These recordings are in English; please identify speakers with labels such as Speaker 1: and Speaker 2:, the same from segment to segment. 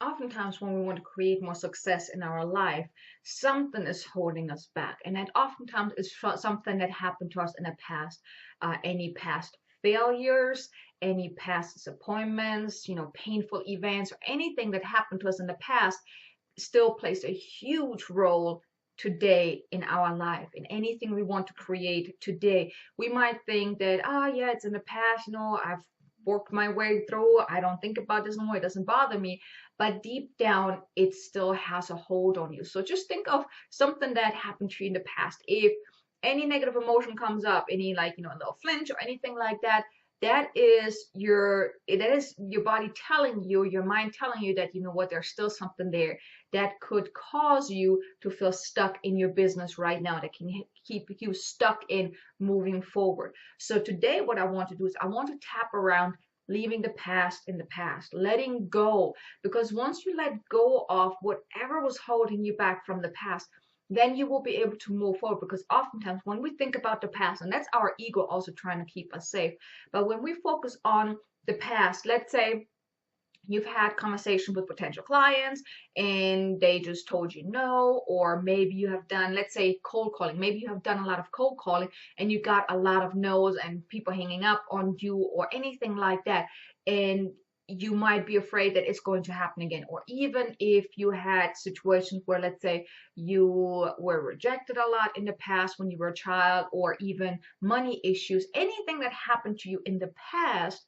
Speaker 1: oftentimes when we want to create more success in our life, something is holding us back. And that oftentimes is something that happened to us in the past, any past failures, any past disappointments, painful events, or anything that happened to us in the past still plays a huge role today in our life, in anything we want to create today. We might think that, yeah, it's in the past, I've worked my way through, I don't think about this anymore, it doesn't bother me. But deep down, it still has a hold on you. So just think of something that happened to you in the past. If any negative emotion comes up, any, like, a little flinch or anything like that, that is your body telling you, your mind telling you that, what, there's still something there that could cause you to feel stuck in your business right now, that can keep you stuck in moving forward. So today what I want to do is I want to tap around leaving the past in the past, letting go. Because once you let go of whatever was holding you back from the past, then you will be able to move forward. Because oftentimes when we think about the past, and that's our ego also trying to keep us safe, but when we focus on the past, let's say you've had conversation with potential clients and they just told you no, or maybe you have done, let's say, cold calling. Maybe you have done a lot of cold calling and you got a lot of no's and people hanging up on you or anything like that, and you might be afraid that it's going to happen again. Or even if you had situations where, let's say, you were rejected a lot in the past when you were a child, or even money issues, anything that happened to you in the past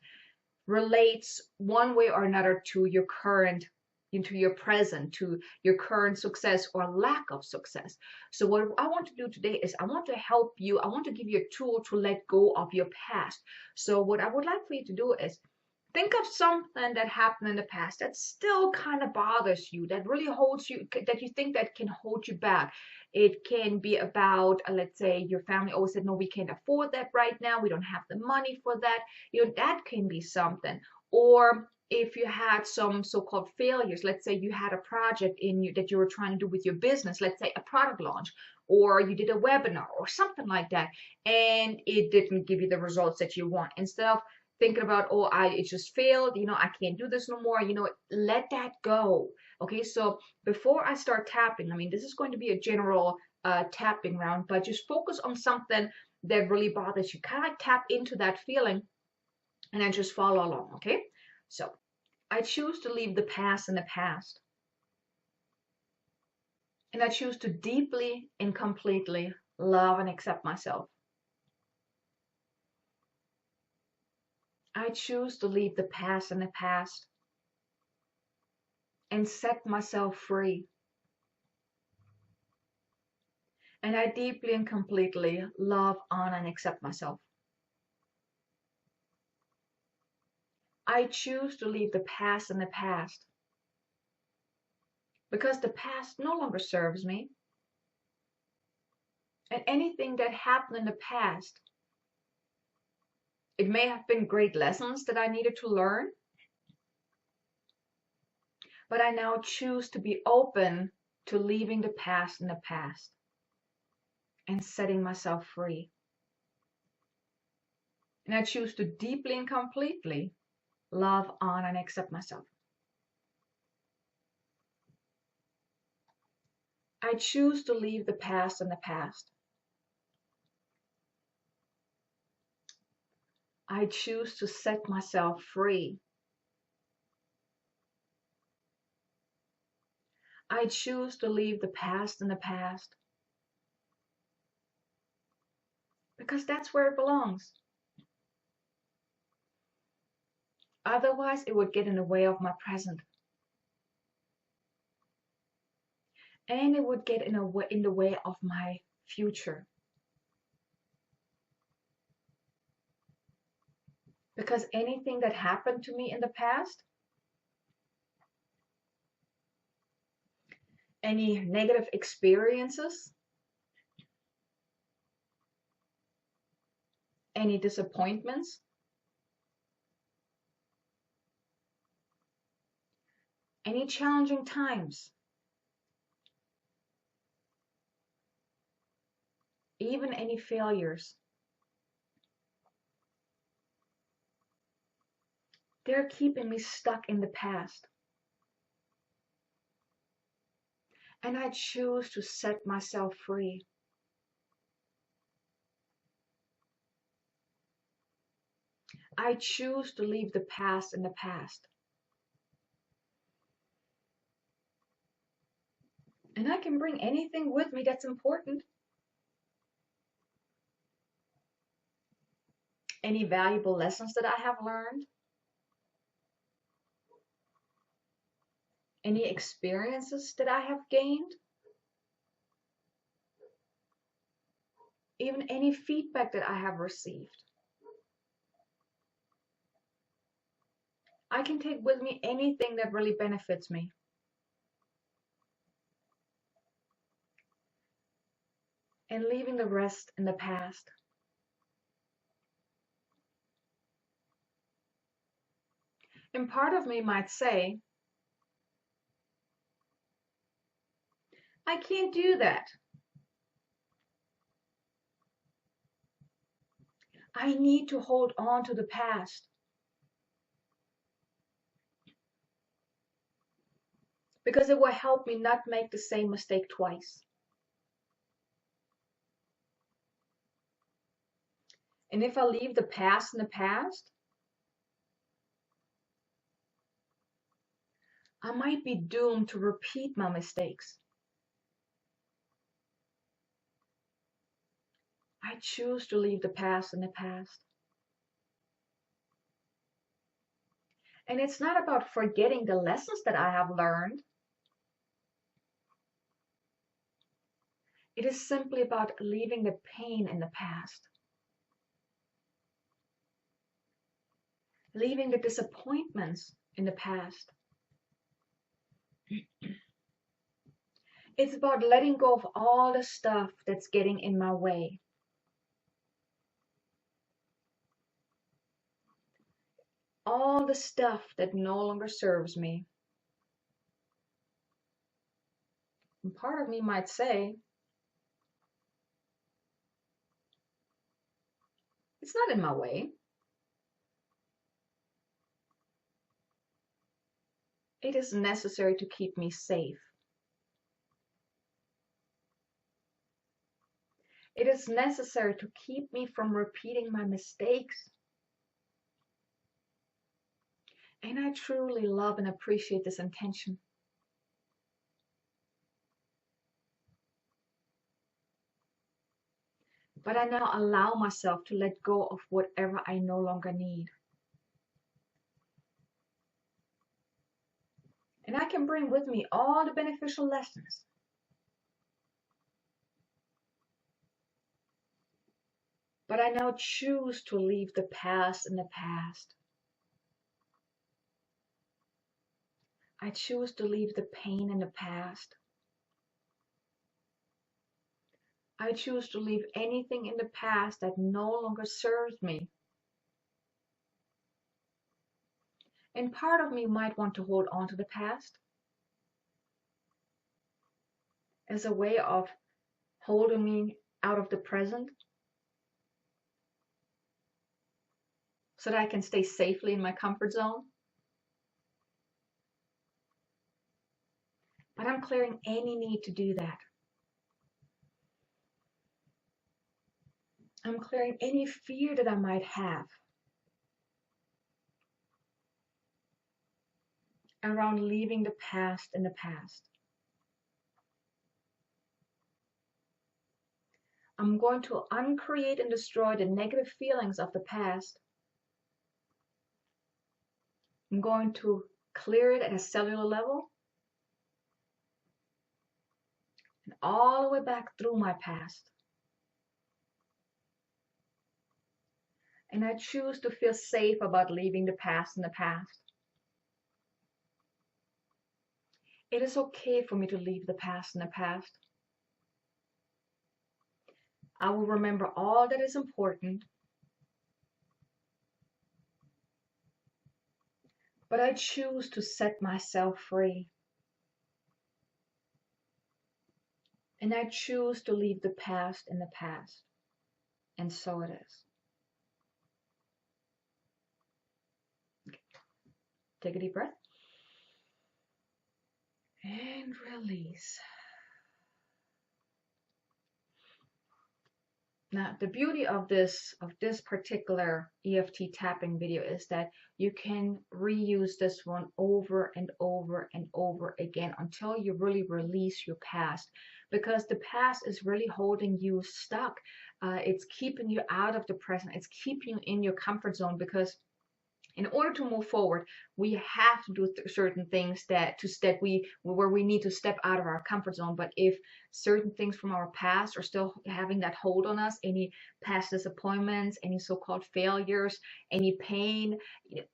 Speaker 1: relates one way or another to your current, into your present, to your current success or lack of success. So what I want to do today is I want to help you. I want to give you a tool to let go of your past. So what I would like for you to do is think of something that happened in the past that still kind of bothers you, that really holds you, that you think that can hold you back. It can be about, let's say, your family always said, no, we can't afford that right now. We don't have the money for that. That can be something. Or if you had some so-called failures, let's say you had a project in you that you were trying to do with your business, let's say a product launch, or you did a webinar or something like that, and it didn't give you the results that you want. Instead of thinking about, oh, it just failed, I can't do this no more, let that go. Okay, so before I start tapping, I mean, this is going to be a general tapping round, but just focus on something that really bothers you. Kind of like tap into that feeling and then just follow along. Okay, so I choose to leave the past in the past, and I choose to deeply and completely love and accept myself. I choose to leave the past in the past and set myself free. And I deeply and completely love, honor, and accept myself. I choose to leave the past in the past because the past no longer serves me. And anything that happened in the past, it may have been great lessons that I needed to learn, but I now choose to be open to leaving the past in the past and setting myself free. And I choose to deeply and completely love, honor, and accept myself. I choose to leave the past in the past. I choose to set myself free. I choose to leave the past in the past because that's where it belongs. Otherwise, it would get in the way of my present. And it would get in the way of my future. Because anything that happened to me in the past, any negative experiences, any disappointments, any challenging times, even any failures, they're keeping me stuck in the past. And I choose to set myself free. I choose to leave the past in the past. And I can bring anything with me that's important. Any valuable lessons that I have learned. Any experiences that I have gained. Even any feedback that I have received. I can take with me anything that really benefits me. And leaving the rest in the past. And part of me might say, I can't do that. I need to hold on to the past because it will help me not make the same mistake twice. And if I leave the past in the past, I might be doomed to repeat my mistakes. I choose to leave the past in the past. And it's not about forgetting the lessons that I have learned. It is simply about leaving the pain in the past. Leaving the disappointments in the past. It's about letting go of all the stuff that's getting in my way. All the stuff that no longer serves me. And part of me might say, it's not in my way. It is necessary to keep me safe. It is necessary to keep me from repeating my mistakes. And I truly love and appreciate this intention. But I now allow myself to let go of whatever I no longer need. And I can bring with me all the beneficial lessons. But I now choose to leave the past in the past. I choose to leave the pain in the past. I choose to leave anything in the past that no longer serves me. And part of me might want to hold on to the past as a way of holding me out of the present so that I can stay safely in my comfort zone. But I'm clearing any need to do that. I'm clearing any fear that I might have around leaving the past in the past. I'm going to uncreate and destroy the negative feelings of the past. I'm going to clear it at a cellular level and all the way back through my past. And I choose to feel safe about leaving the past in the past. It is okay for me to leave the past in the past. I will remember all that is important, but I choose to set myself free. And I choose to leave the past in the past. And so it is. Take a deep breath. And release. Now, the beauty of this particular EFT tapping video is that you can reuse this one over and over and over again until you really release your past, because the past is really holding you stuck. It's keeping you out of the present. It's keeping you in your comfort zone, because in order to move forward, we have to do certain things where we need to step out of our comfort zone. But if certain things from our past are still having that hold on us, any past disappointments, any so-called failures, any pain,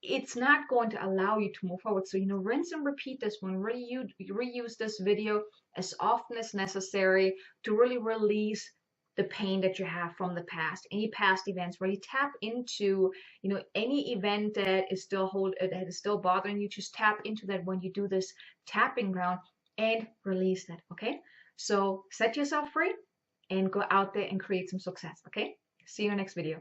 Speaker 1: it's not going to allow you to move forward. So, rinse and repeat this one. Really, you reuse this video as often as necessary to really release the pain that you have from the past, any past events. Really tap into, any event that is still bothering you. Just tap into that when you do this tapping ground and release that. Okay, so set yourself free and go out there and create some success. Okay, see you in the next video.